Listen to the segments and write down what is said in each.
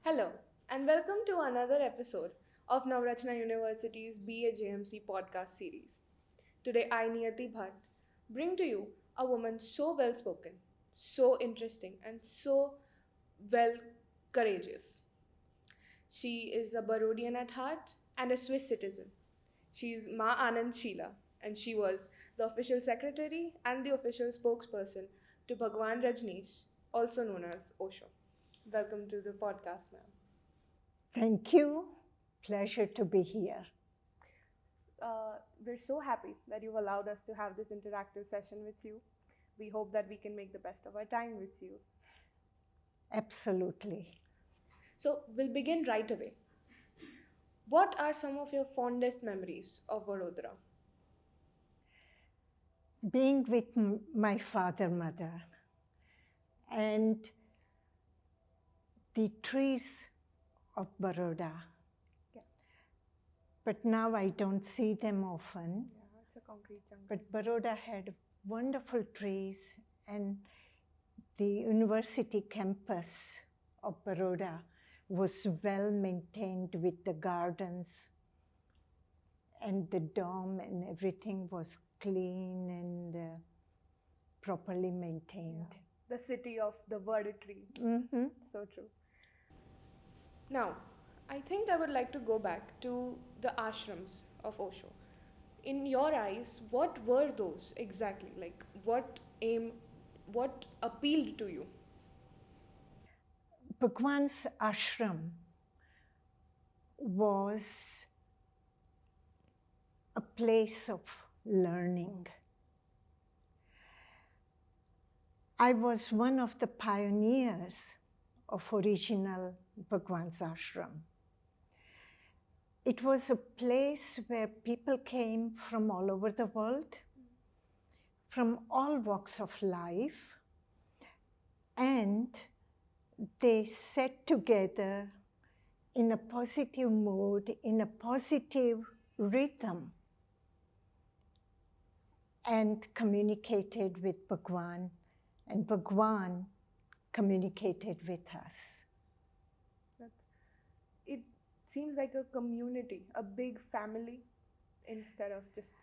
Hello, and welcome to another episode of Navrachna University's BA JMC podcast series. Today, I, Niyati Bhatt, bring to you a woman so well spoken, so interesting, and so well courageous. She is a Barodian at heart and a Swiss citizen. She is Ma Anand Sheela, and she was the official secretary and the official spokesperson to Bhagwan Rajneesh, also known as Osho. Welcome to the podcast, ma'am. Thank you. Pleasure to be here. We're so happy that you've allowed us to have this interactive session with you. We hope that we can make the best of our time with you. Absolutely. So, we'll begin right away. What are some of your fondest memories of Vadodara? Being with my father, mother, and the trees of Baroda. Yeah. But now I don't see them often. Yeah, it's a concrete jungle. But Baroda had wonderful trees, and the university campus of Baroda was well maintained with the gardens, and the dome and everything was clean and properly maintained. The city of the Vada tree. Mm-hmm. So true. Now, I think I would like to go back to the ashrams of Osho. In your eyes, what were those exactly? Like, what appealed to you? Bhagwan's ashram was a place of learning. I was one of the pioneers of original Bhagwan's ashram. It was a place where people came from all over the world, from all walks of life, and they sat together in a positive mood, in a positive rhythm, and communicated with Bhagwan, and Bhagwan communicated with us. It seems like a community, a big family, instead of just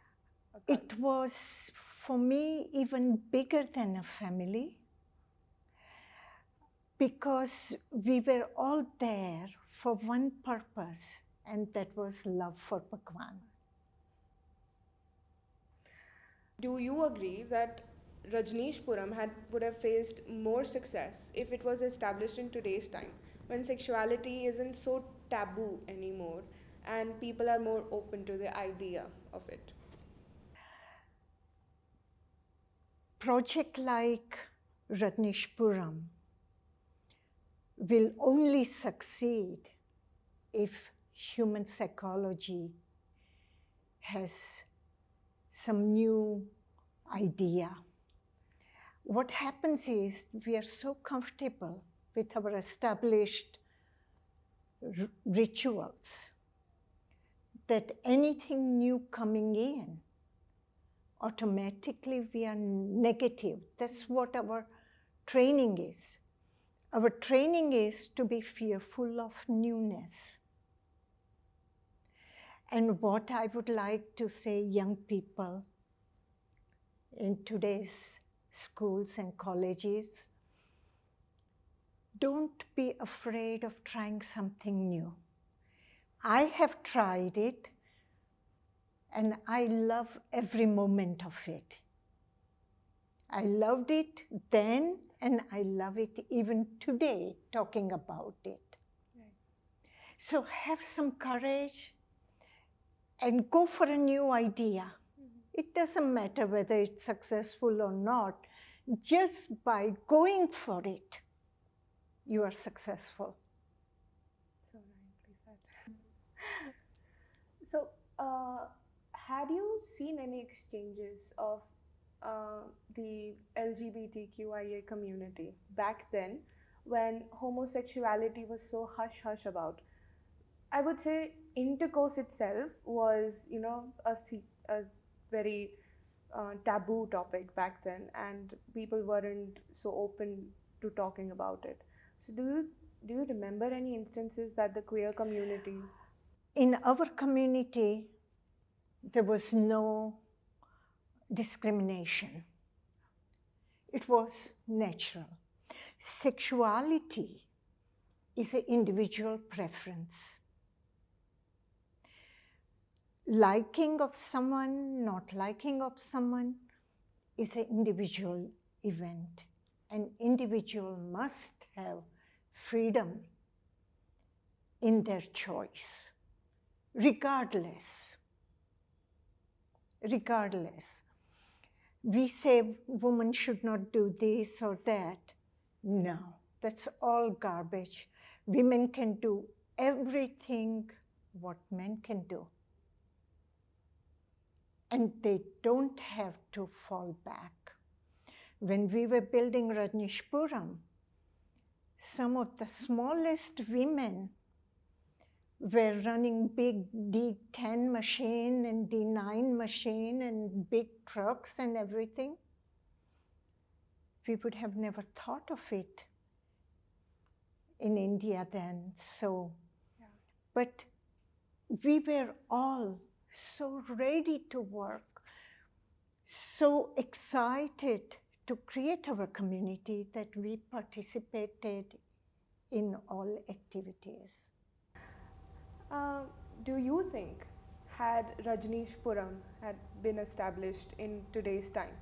a cult. It was, for me, even bigger than a family, because we were all there for one purpose, and that was love for Bhagwan. Do you agree that Rajneeshpuram would have faced more success if it was established in today's time, when sexuality isn't so taboo anymore and people are more open to the idea of it? Project like Rajneeshpuram will only succeed if human psychology has some new idea. What happens is we are so comfortable with our established rituals that anything new coming in, automatically we are negative. That's what our training is. Our training is to be fearful of newness. And what I would like to say, young people in today's schools and colleges, don't be afraid of trying something new. I have tried it, and I love every moment of it. I loved it then, and I love it even today, talking about it. Right. So have some courage and go for a new idea. Mm-hmm. It doesn't matter whether it's successful or not. Just by going for it, you are successful. So rightly said. So, had you seen any exchanges of the LGBTQIA community back then, when homosexuality was so hush-hush about? I would say intercourse itself was, a very taboo topic back then, and people weren't so open to talking about it. So do you Do you remember any instances that the queer community? In our community, there was no discrimination. It was natural. Sexuality is an individual preference. Liking of someone, not liking of someone is an individual event. An individual must have freedom in their choice, regardless. We say women should not do this or that. No, that's all garbage. Women can do everything what men can do. And they don't have to fall back. When we were building Rajneeshpuram, some of the smallest women were running big D10 machine and D9 machine and big trucks and everything. We would have never thought of it in India then. So, yeah. But we were all so ready to work, so excited to create our community that we participated in all activities. Do you think, had Rajneeshpuram had been established in today's time,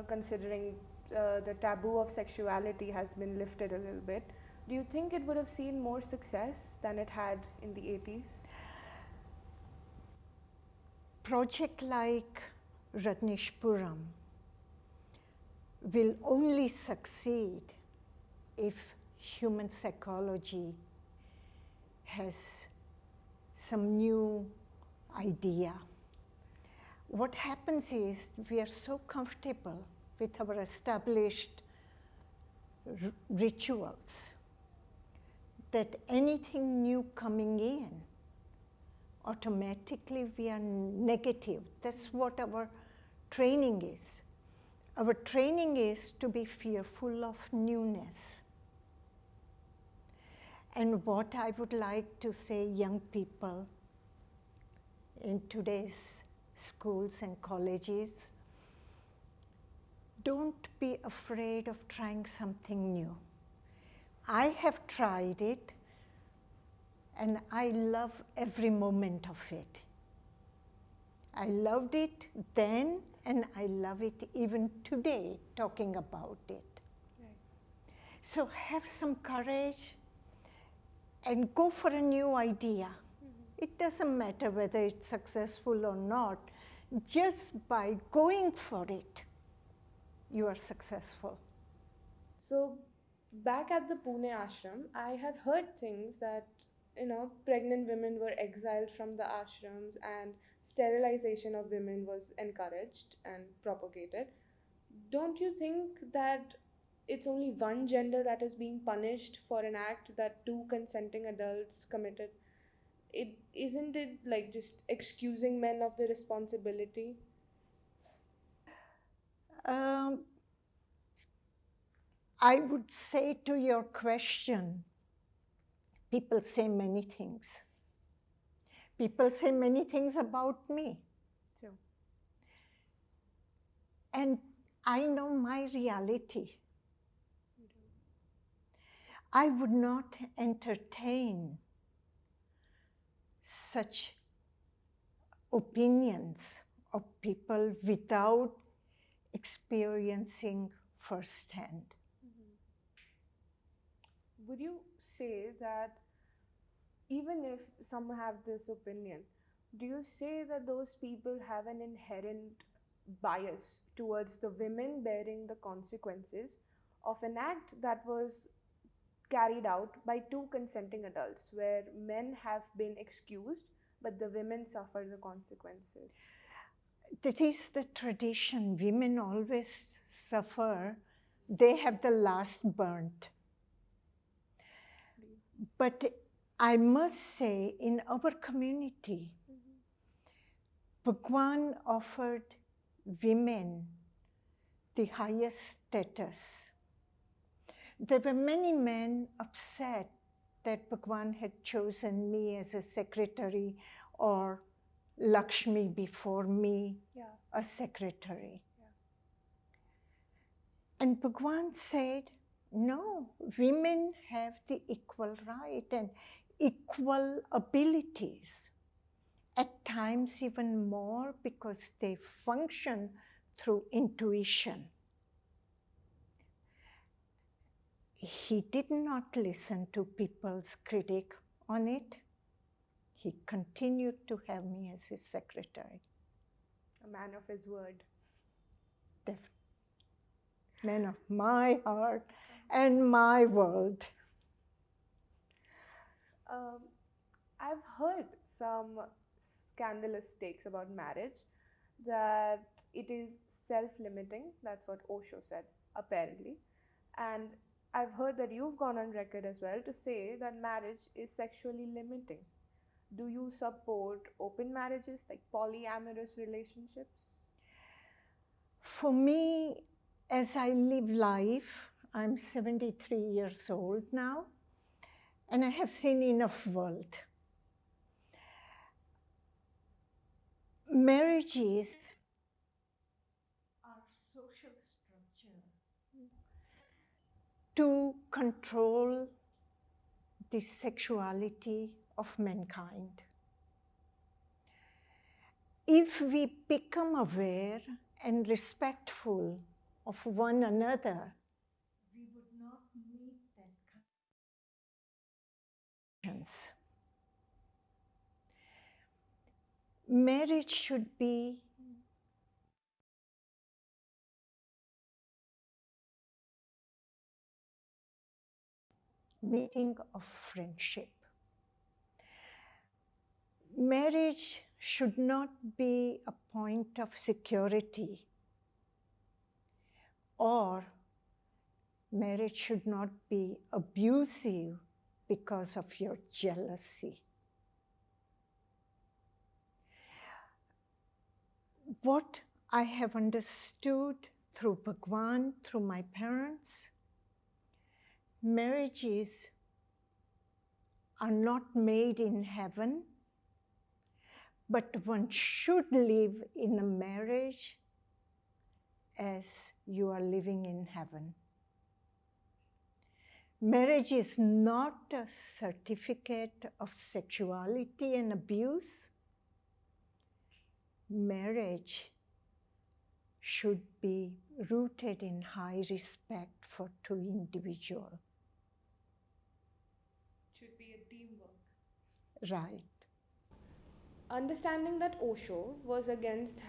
considering the taboo of sexuality has been lifted a little bit, do you think it would have seen more success than it had in the 80s? Project like Rajneeshpuram will only succeed if human psychology has some new idea. What happens is we are so comfortable with our established rituals that anything new coming in, automatically we are negative. That's what our training is. Our training is to be fearful of newness. And what I would like to say, young people in today's schools and colleges, don't be afraid of trying something new. I have tried it, and I love every moment of it. I loved it then, and I love it even today, talking about it. Right. So have some courage and go for a new idea. Mm-hmm. It doesn't matter whether it's successful or not. Just by going for it, you are successful. So back at the Pune ashram, I had heard things that, pregnant women were exiled from the ashrams and sterilization of women was encouraged and propagated. Don't you think that it's only one gender that is being punished for an act that two consenting adults committed? Isn't it like just excusing men of the responsibility? I would say to your question, people say many things. People say many things about me. True. And I know my reality. I would not entertain such opinions of people without experiencing firsthand. Mm-hmm. Would you say that even if some have this opinion, do you say that those people have an inherent bias towards the women bearing the consequences of an act that was carried out by two consenting adults, where men have been excused but the women suffer the consequences? That is the tradition. Women always suffer. They have the last burnt. But I must say, in our community, Bhagwan offered women the highest status. There were many men upset that Bhagwan had chosen me as a secretary or Lakshmi before me, a secretary. And Bhagwan said, no, women have the equal right and equal abilities, at times even more because they function through intuition. He did not listen to people's critique on it. He continued to have me as his secretary. A man of his word. Man of my heart and my world. I've heard some scandalous takes about marriage, that it is self-limiting. That's what Osho said, apparently. And I've heard that you've gone on record as well to say that marriage is sexually limiting. Do you support open marriages, like polyamorous relationships? For me, as I live life, I'm 73 years old now, and I have seen enough world. Marriages are social structure to control the sexuality of mankind. If we become aware and respectful of one another, we would not need that kind of. Marriage should be meeting of friendship. Marriage should not be a point of security, or marriage should not be abusive because of your jealousy. What I have understood through Bhagwan, through my parents, marriages are not made in heaven, but one should live in a marriage as you are living in heaven. Marriage is not a certificate of sexuality and abuse. Marriage should be rooted in high respect for two individuals. Should be a teamwork. Right. Understanding that Osho was against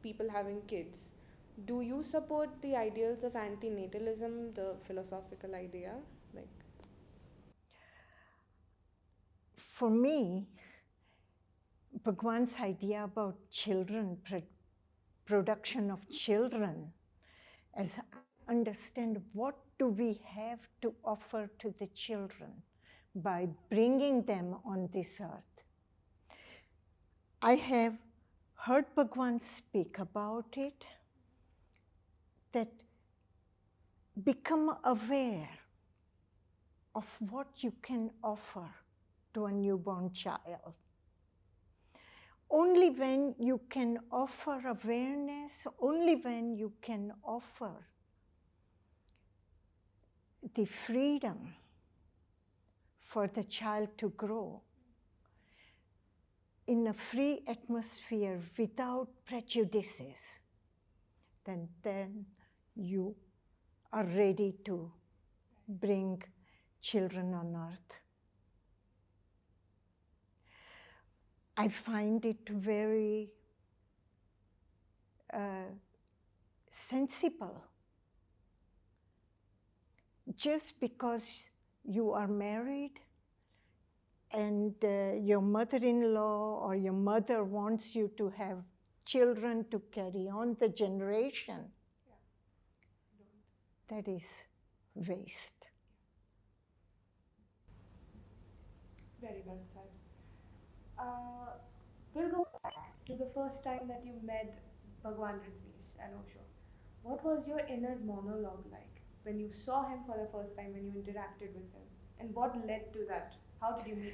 people having kids, do you support the ideals of antinatalism, the philosophical idea? For me, Bhagwan's idea about children, production of children, as I understand, what do we have to offer to the children by bringing them on this earth? I have heard Bhagwan speak about it, that become aware of what you can offer to a newborn child. Only when you can offer awareness, only when you can offer the freedom for the child to grow in a free atmosphere without prejudices, then you are ready to bring children on earth. I find it very sensible. Just because you are married and your mother-in-law or your mother wants you to have children to carry on the generation, that is waste. Very well said. We'll go back to the first time that you met Bhagwan Rajneesh and Osho. What was your inner monologue like? when you saw him for the first time, when you interacted with him, and what led to that? How did you meet him?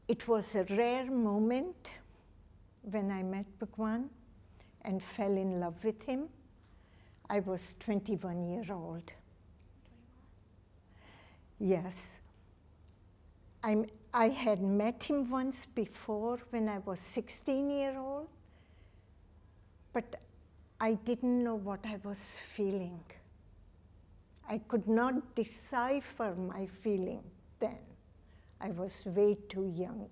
It was a rare moment when I met Bhagwan and fell in love with him. I was 21 years old. 21. Yes. I had met him once before when I was 16 years old, but I didn't know what I was feeling. I could not decipher my feeling then. I was way too young.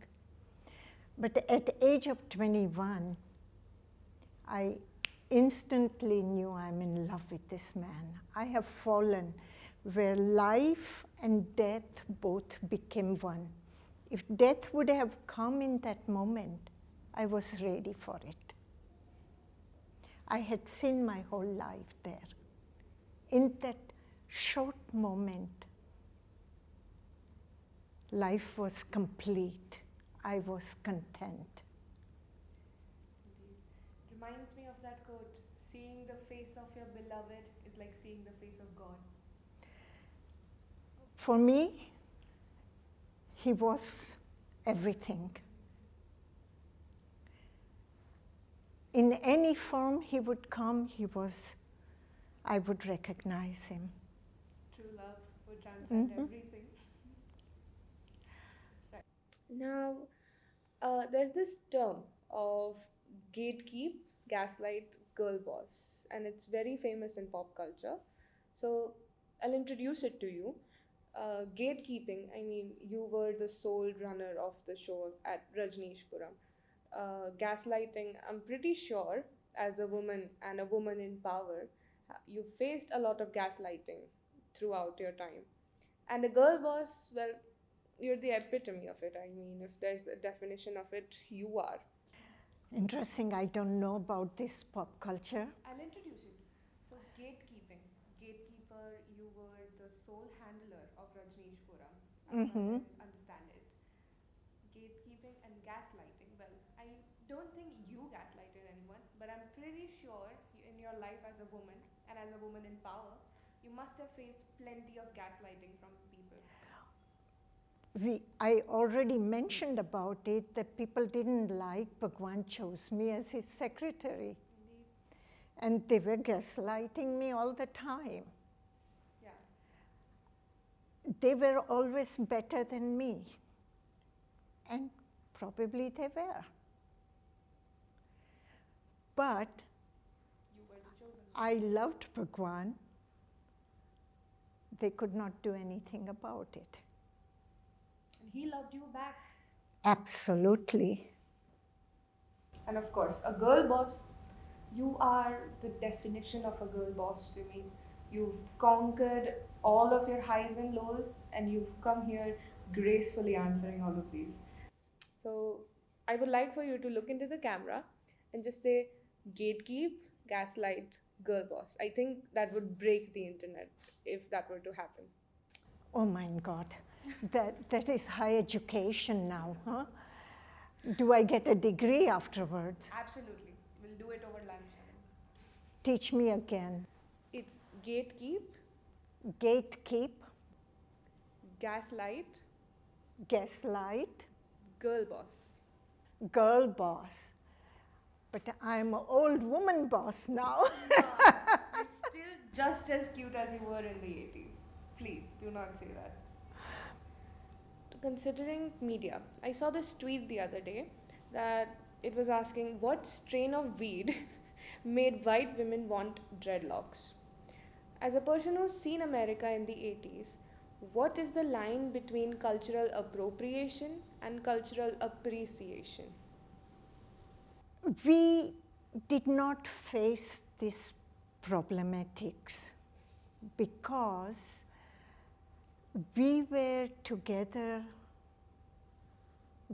But at the age of 21, I instantly knew I'm in love with this man. I have fallen where life and death both became one. If death would have come in that moment, I was ready for it. I had seen my whole life there. In that short moment, life was complete. I was content. Indeed. Reminds me of that quote, seeing the face of your beloved is like seeing the face of God. For me, he was everything. In any form he would come, I would recognize him. True love would transcend everything. Right. Now, there's this term of gatekeep, gaslight, girl boss, and it's very famous in pop culture. So I'll introduce it to you. Gatekeeping, I mean, you were the sole runner of the show at Rajneeshpuram. Gaslighting, I'm pretty sure, as a woman and a woman in power, you faced a lot of gaslighting throughout your time. And a girl boss, well, you're the epitome of it. I mean, if there's a definition of it, you are. Interesting, I don't know about this pop culture. I'll introduce you. So, gatekeeping. Gatekeeper, you were the sole handler of Rajneeshpuram, as far as I understand it. Gatekeeping and gaslighting. Well, I don't think you gaslighted anyone, but I'm pretty sure in your life as a woman and as a woman in power, you must have faced plenty of gaslighting from people. I already mentioned about it that people didn't like Bhagwan chose me as his secretary. Indeed. And they were gaslighting me all the time. Yeah. They were always better than me. And probably they were. But You were the chosen one. I loved Bhagwan. They could not do anything about it. And he loved you back. Absolutely. And of course, a girl boss, you are the definition of a girl boss to me. You've conquered all of your highs and lows, and you've come here gracefully answering all of these. So, I would like for you to look into the camera and just say gatekeep, gaslight, girl boss. I think that would break the internet if that were to happen. Oh my God. That is high education now, huh? Do I get a degree afterwards? Absolutely. We'll do it over lunch. Teach me again. It's gatekeep, Gatekeep, gaslight, gaslight, girl boss. girl boss. But I'm an old woman boss now. You're still just as cute as you were in the 80s. Please do not say that. Considering media, I saw this tweet the other day that it was asking what strain of weed made white women want dreadlocks. As a person who's seen America in the 80s, what is the line between cultural appropriation and cultural appreciation? We did not face these problematics because we were together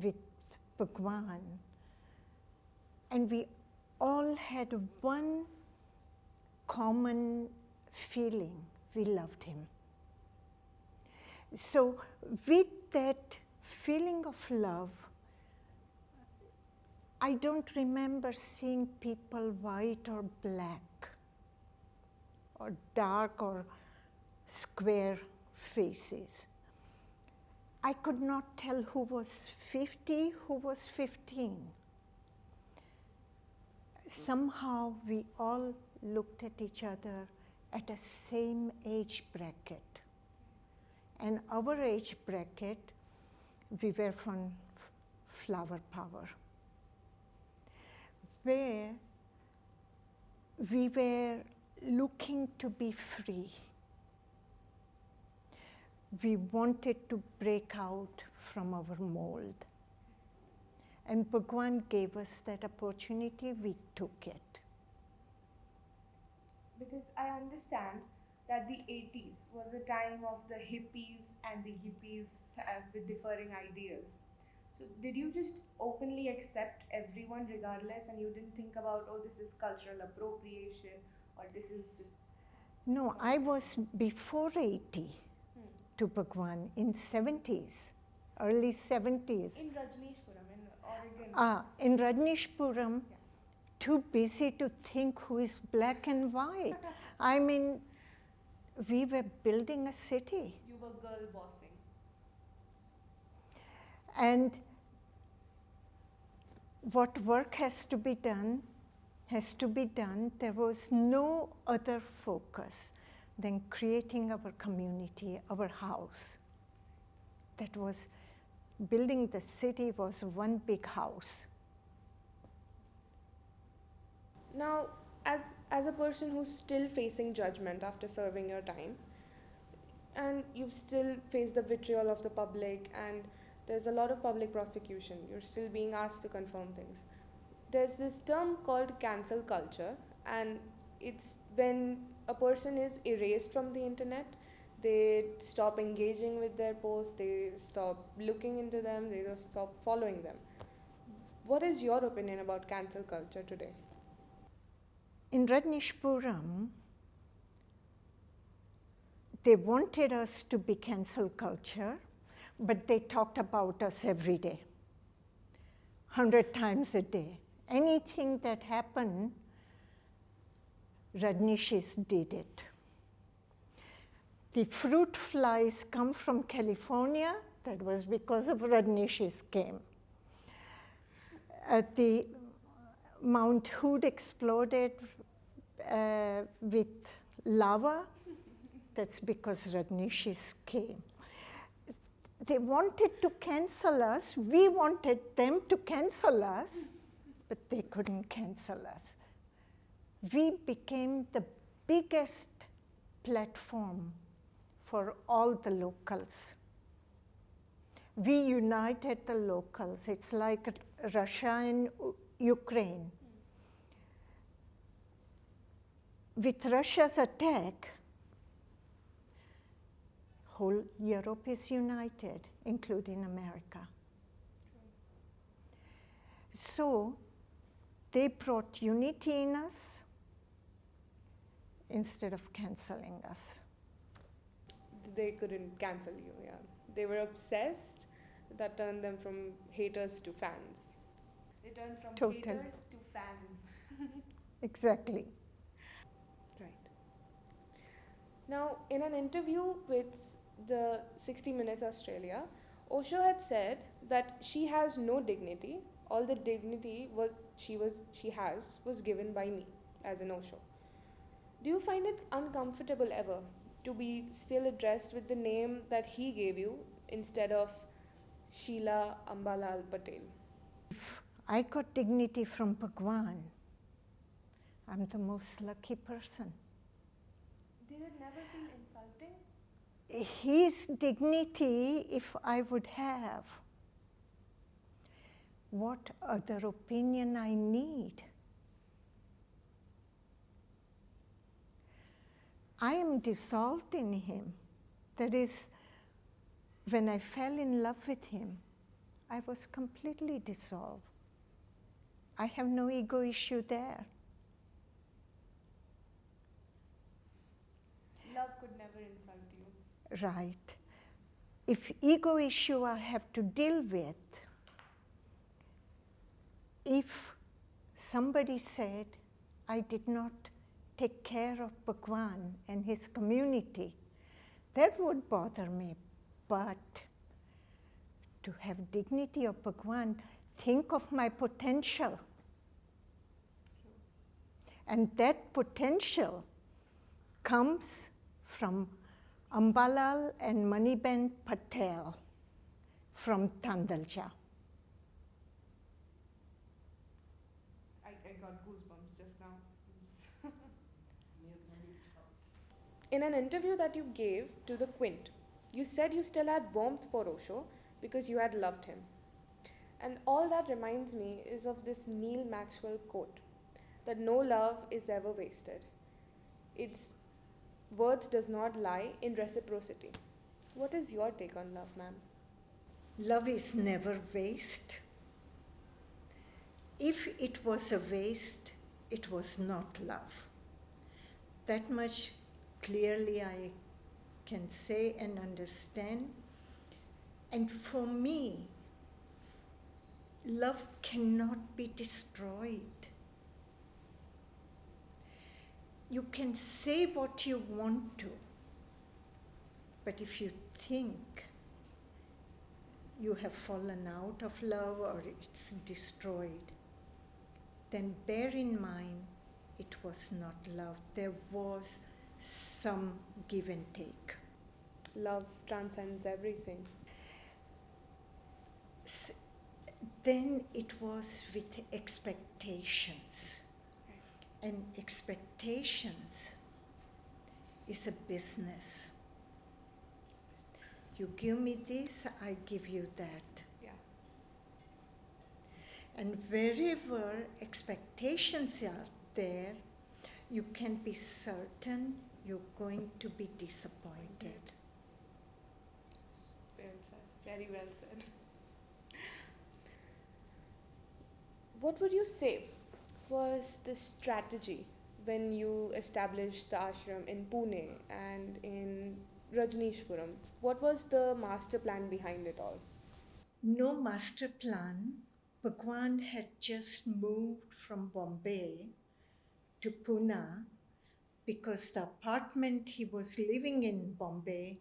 with Bhagwan and we all had one common feeling: we loved him. So with that feeling of love, I don't remember seeing people white or black. or dark or square faces. I could not tell who was 50, who was 15. Somehow we all looked at each other at a same age bracket. And our age bracket, we were from flower power, where we were looking to be free. We wanted to break out from our mold. And Bhagwan gave us that opportunity, we took it. Because I understand that the 80s was a time of the hippies and the yippies with differing ideas. So did you just openly accept everyone regardless, and you didn't think about, oh, this is cultural appropriation, or this is just... No, I was before 80 to Bhagwan, in 70s, early 70s. In Rajneeshpuram, in Oregon. In Rajneeshpuram, too busy to think who is black and white. I mean, we were building a city. You were girl bossing. And what work has to be done, has to be done. There was no other focus than creating our community, our house. That was, building the city was one big house. Now, as a person who's still facing judgment after serving your time, and you've still faced the vitriol of the public, and there's a lot of public prosecution, you're still being asked to confirm things. There's this term called cancel culture, and it's when a person is erased from the internet, they stop engaging with their posts, they stop looking into them, they just stop following them. What is your opinion about cancel culture today? In Rajneeshpuram, they wanted us to be cancel culture, but they talked about us every day, 100 times a day. Anything that happened, Rajneeshis did it. The fruit flies come from California, that was because of Rajneeshis came. The Mount Hood exploded with lava, that's because Rajneeshis came. They wanted to cancel us, we wanted them to cancel us, but they couldn't cancel us. We became the biggest platform for all the locals. We united the locals. It's like Russia and Ukraine. With Russia's attack, whole Europe is united, including America. So they brought unity in us instead of canceling us. They couldn't cancel you, yeah. They were obsessed, that turned them from haters to fans. They turned from haters to fans. Exactly. Right. Now, in an interview with the 60 Minutes Australia, Osho had said that she has no dignity. All the dignity she has was given by me, as in Osho. Do you find it uncomfortable ever to be still addressed with the name that he gave you instead of Sheela Ambalal Patel? If I got dignity from Bhagwan, I'm the most lucky person. Did it never feel insulting? His dignity, if I would have, what other opinion I need? I am dissolved in him. That is, when I fell in love with him, I was completely dissolved. I have no ego issue there. Love could never insult you. Right. If ego issue I have to deal with, if somebody said, I did not take care of Bhagwan and his community. That would bother me. But to have dignity of Bhagwan, think of my potential. And that potential comes from Ambalal and Maniben Patel from Tandalja. I got goosebumps just now. In an interview that you gave to the Quint, you said you still had warmth for Osho because you had loved him. And all that reminds me is of this Neil Maxwell quote that no love is ever wasted. Its worth does not lie in reciprocity. What is your take on love, ma'am? Love is never waste. If it was a waste, it was not love. That much clearly I can say and understand. And for me, love cannot be destroyed. You can say what you want to, but if you think you have fallen out of love or it's destroyed, then bear in mind it was not love. There was some give and take. Love transcends everything. Then it was with expectations. And expectations is a business. You give me this, I give you that. Yeah. And wherever expectations are there, you can be certain you're going to be disappointed. Well said. Very well said. What would you say was the strategy when you established the ashram in Pune and in Rajneeshpuram? What was the master plan behind it all? No master plan. Bhagwan had just moved from Bombay to Pune because the apartment he was living in Bombay,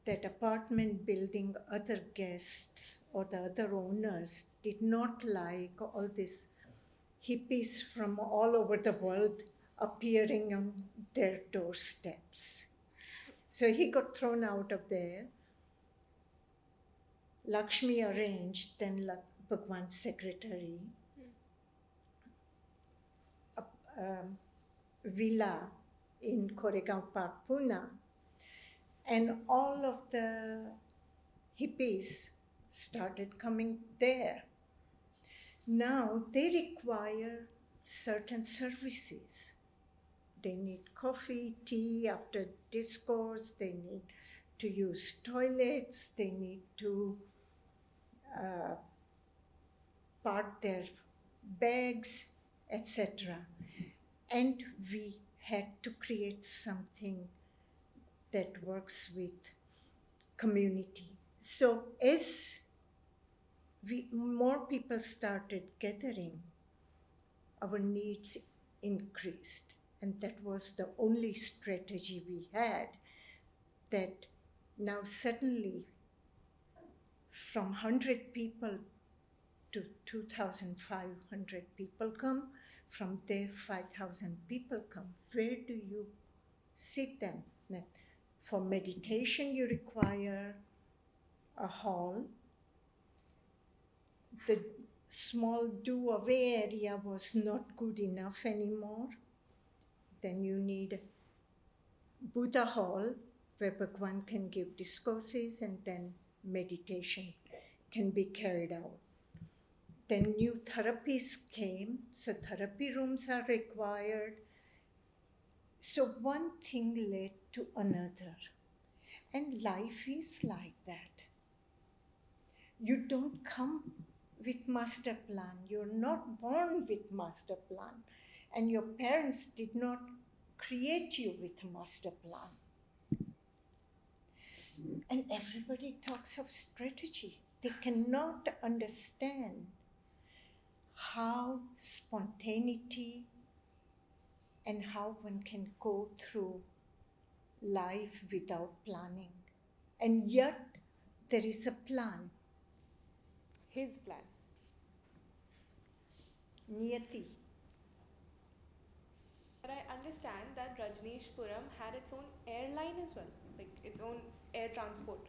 that apartment building, other guests or the other owners did not like all these hippies from all over the world appearing on their doorsteps. So he got thrown out of there. Lakshmi arranged, then Bhagwan's secretary, a villa in Koregaon Park, Pune. And all of the hippies started coming there. Now they require certain services. They need coffee, tea after discourse, they need to use toilets, they need to park their bags, etc. And we had to create something that works with community. So as more people started gathering, our needs increased. And that was the only strategy we had, that now suddenly from 100 people to 2,500 people come, from there 5,000 people come. Where do you sit them? For meditation, you require a hall. The small do-away area was not good enough anymore. Then you need Buddha hall where Bhagwan can give discourses and then meditation can be carried out. Then new therapies came, so therapy rooms are required. So one thing led to another. And life is like that. You don't come with master plan. You're not born with master plan. And your parents did not create you with a master plan. And everybody talks of strategy. They cannot understand how spontaneity and how one can go through life without planning. And yet, there is a plan. His plan. Niyati. But I understand that Rajneeshpuram had its own airline as well, like its own air transport.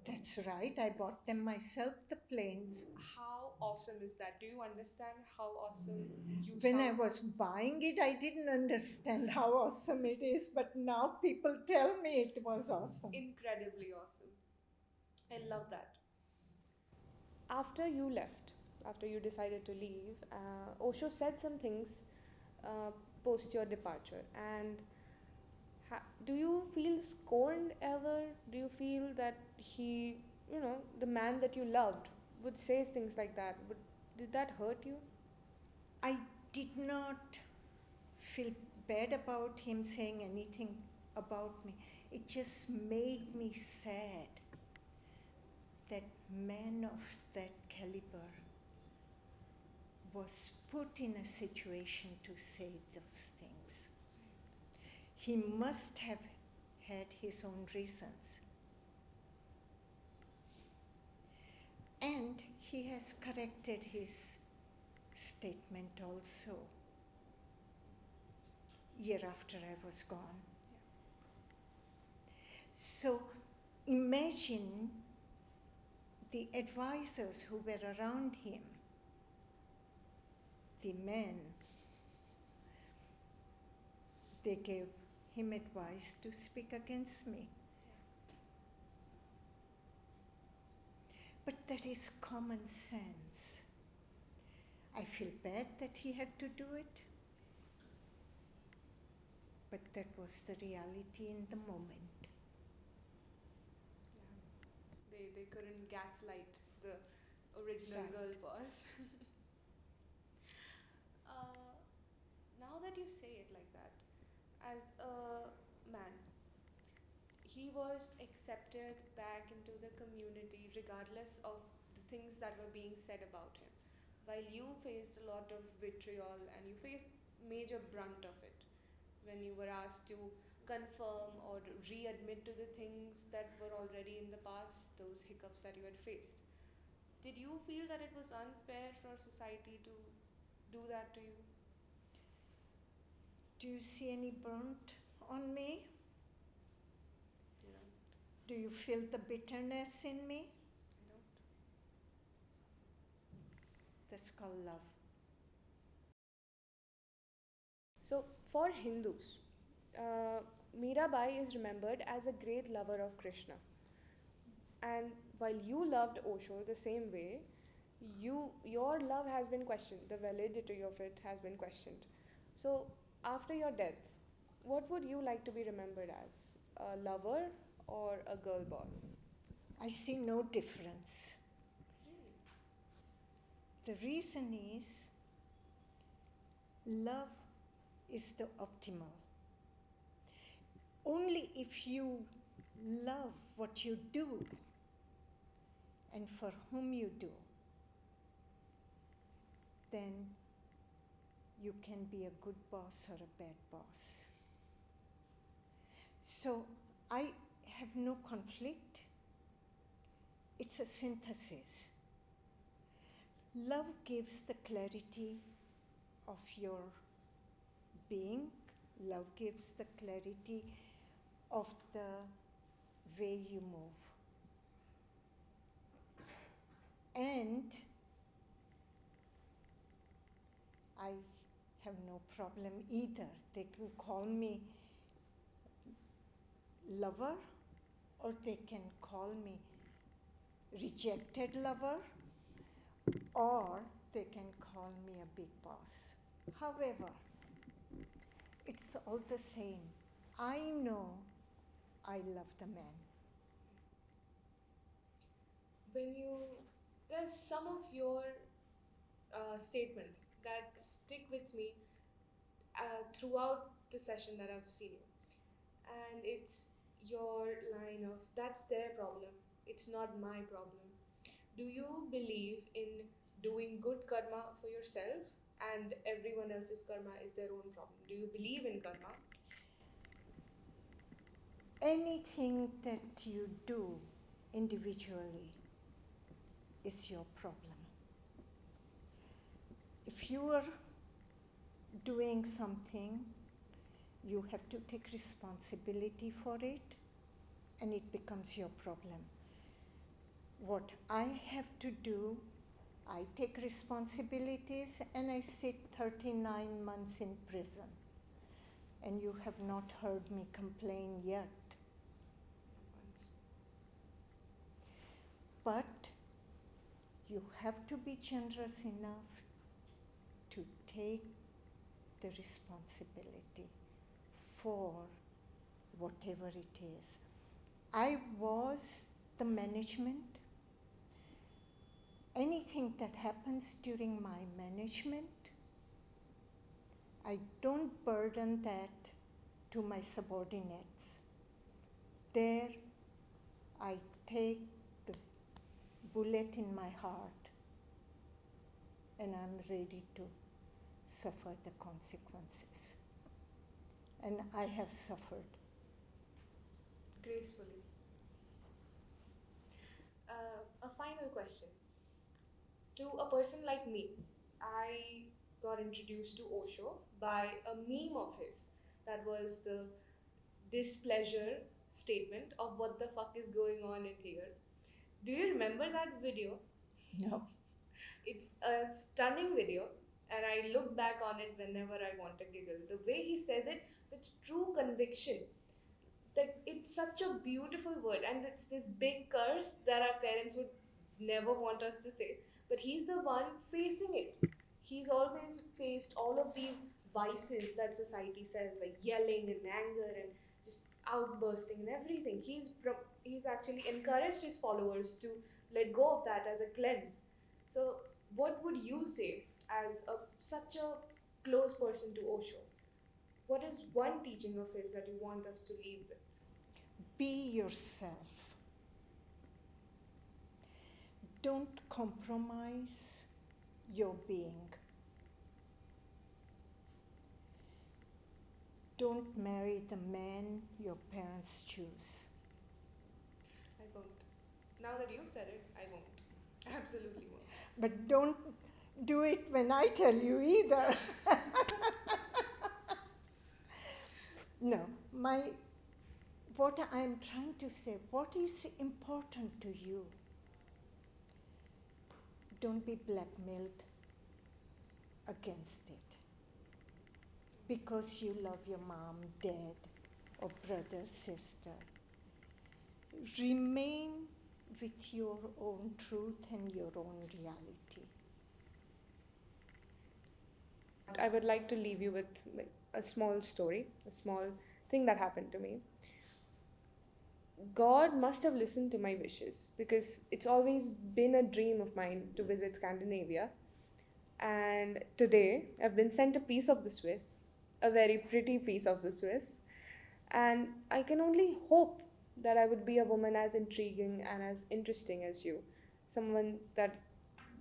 That's right, I bought them myself, the planes. How awesome is that? Do you understand how awesome you When I sound? was buying it, I didn't understand how awesome it is, but now people tell me it was awesome. Incredibly awesome. I love that. After you left, after you decided to leave, Osho said some things uh, post your departure. And do you feel scorned ever? Do you feel that he, the man that you loved, would say things like that? Did that hurt you? I did not feel bad about him saying anything about me. It just made me sad that man of that caliber was put in a situation to say those things. He must have had his own reasons. And he has corrected his statement also, year after I was gone. So imagine the advisors who were around him, the men, they gave him advice to speak against me. But that is common sense. I feel bad that he had to do it, but that was the reality in the moment. Yeah. They couldn't gaslight the original Right. girl boss. uh, Now that you say it like that, as a man, he was accepted back into the community regardless of the things that were being said about him. While you faced a lot of vitriol and you faced major brunt of it when you were asked to confirm or readmit to the things that were already in the past, those hiccups that you had faced. Did you feel that it was unfair for society to do that to you? Do you see any burnt on me? You know, Do you feel the bitterness in me? I don't. That's called love. So, for Hindus, Mirabai is remembered as a great lover of Krishna. And while you loved Osho the same way, your love has been questioned. The validity of it has been questioned. So, after your death, what would you like to be remembered as? A lover or a girl boss? I see no difference. Really? The reason is love is the optimal. Only if you love what you do and for whom you do, then you can be a good boss or a bad boss. So I have no conflict. It's a synthesis. Love gives the clarity of your being, love gives the clarity of the way you move. And I have no problem either. They can call me lover or they can call me rejected lover or they can call me a big boss. However, it's all the same. I know I love the man. When you, there's some of your statements that stick with me throughout the session that I've seen you. And it's your line of, that's their problem, it's not my problem. Do you believe in doing good karma for yourself, and everyone else's karma is their own problem? Do you believe in karma? Anything that you do individually is your problem. If you are doing something, you have to take responsibility for it, and it becomes your problem. What I have to do, I take responsibilities, and I sit 39 months in prison. And you have not heard me complain yet. But you have to be generous enough to take the responsibility for whatever it is. I was the management. Anything that happens during my management, I don't burden that to my subordinates. There, I take the bullet in my heart, and I'm ready to suffer the consequences. And I have suffered. Gracefully. A final question. To a person like me, I got introduced to Osho by a meme of his that was the displeasure statement of what the fuck is going on in here. Do you remember that video? No. It's a stunning video, and I look back on it whenever I want to giggle. The way he says it with true conviction, that it's such a beautiful word, and it's this big curse that our parents would never want us to say, but he's the one facing it. He's always faced all of these vices that society says, like yelling and anger and just outbursting and everything. He's actually encouraged his followers to let go of that as a cleanse. So what would you say as such a close person to Osho? What is one teaching of his that you want us to leave with? Be yourself. Don't compromise your being. Don't marry the man your parents choose. I won't. Now that you've said it, I won't. Absolutely won't. But don't do it when I tell you either. No, what I'm trying to say, what is important to you? Don't be blackmailed against it. Because you love your mom, dad, or brother, sister. Remain with your own truth and your own reality. I would like to leave you with a small story, a small thing that happened to me. God must have listened to my wishes because it's always been a dream of mine to visit Scandinavia. And today I've been sent a piece of the Swiss, a very pretty piece of the Swiss. And I can only hope that I would be a woman as intriguing and as interesting as you, someone that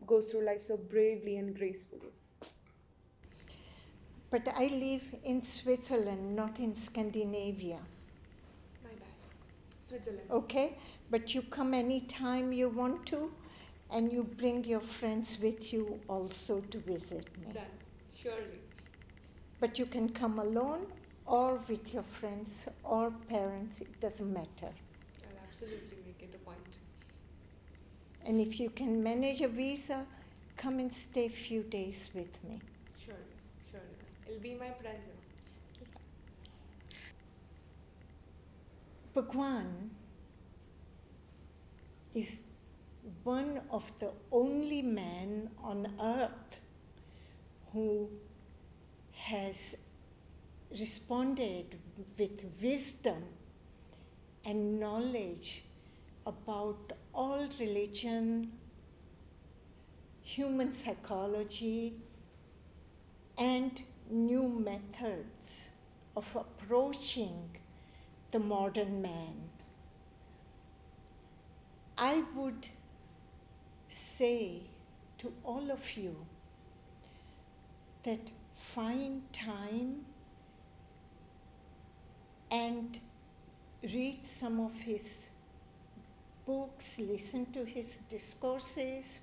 goes through life so bravely and gracefully. But I live in Switzerland, not in Scandinavia. My bad. Switzerland. Okay? But you come anytime you want to, and you bring your friends with you also to visit me. Done. Surely. But you can come alone or with your friends or parents, it doesn't matter. I'll absolutely make it a point. And if you can manage a visa, come and stay a few days with me. Surely. It'll be my pleasure. Bhagwan is one of the only men on earth who has responded with wisdom and knowledge about all religion, human psychology, and new methods of approaching the modern man. I would say to all of you, that find time and read some of his books, listen to his discourses.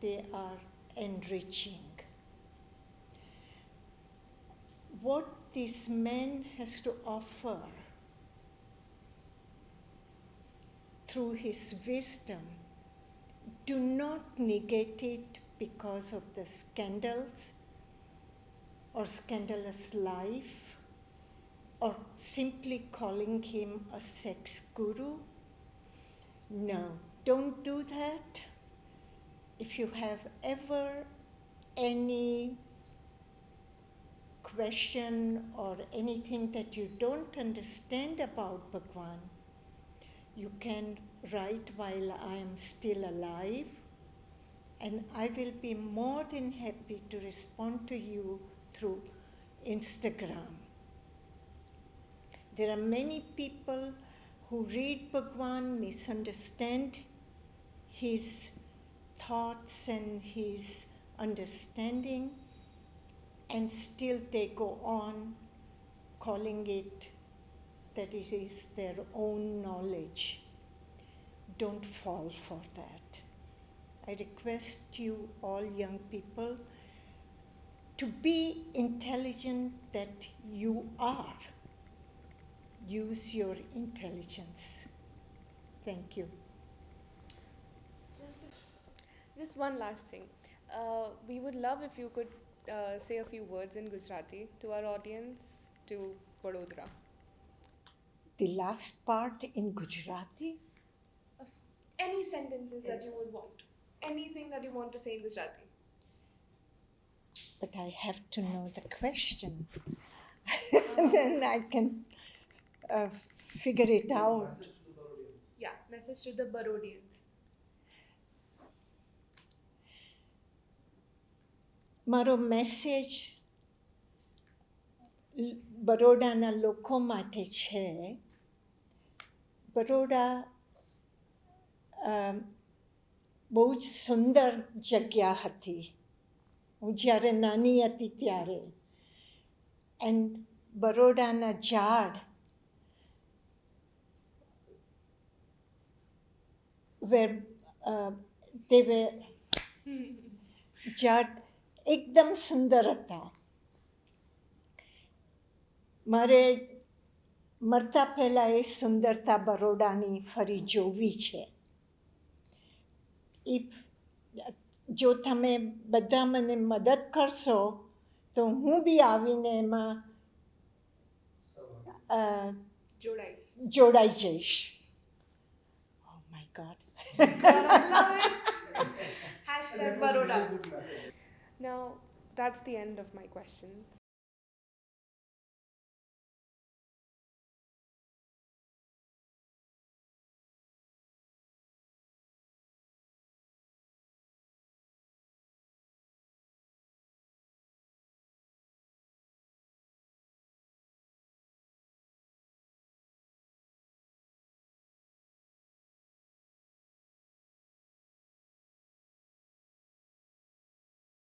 They are enriching. What this man has to offer through his wisdom, do not negate it because of the scandals or scandalous life, or simply calling him a sex guru. No, don't do that. If you have ever any question or anything that you don't understand about Bhagwan, you can write while I am still alive, and I will be more than happy to respond to you through Instagram. There are many people who read Bhagwan, misunderstand his thoughts and his understanding, and still they go on calling it that it is their own knowledge. Don't fall for that. I request you, all young people, to be intelligent that you are. Use your intelligence. Thank you. Just one last thing. We would love if you could say a few words in Gujarati to our audience, to Vadodara. The last part in Gujarati. Of any sentences that you would want. Anything that you want to say in Gujarati. But I have to know the question. Then I can figure it out. Yeah, message to the Barodians. મારો message બરોડાના લોકો માટે છે. બરોડા બહુ જ સુંદર જગ્યા હતી. હું જ્યારે નાની હતી ત્યારે. એન્ડ બરોડાના ઝાડ ઝાડ એકદમ સુંદર હતા. મારે મરતા પહેલાં એ સુંદરતા બરોડાની ફરી જોવી છે. જો તમે બધા મને મદદ કરશો તો હું બી આવીને એમાં જોડાઈ જઈશ. Oh my God. I love it. # Baroda. Now, that's the end of my questions.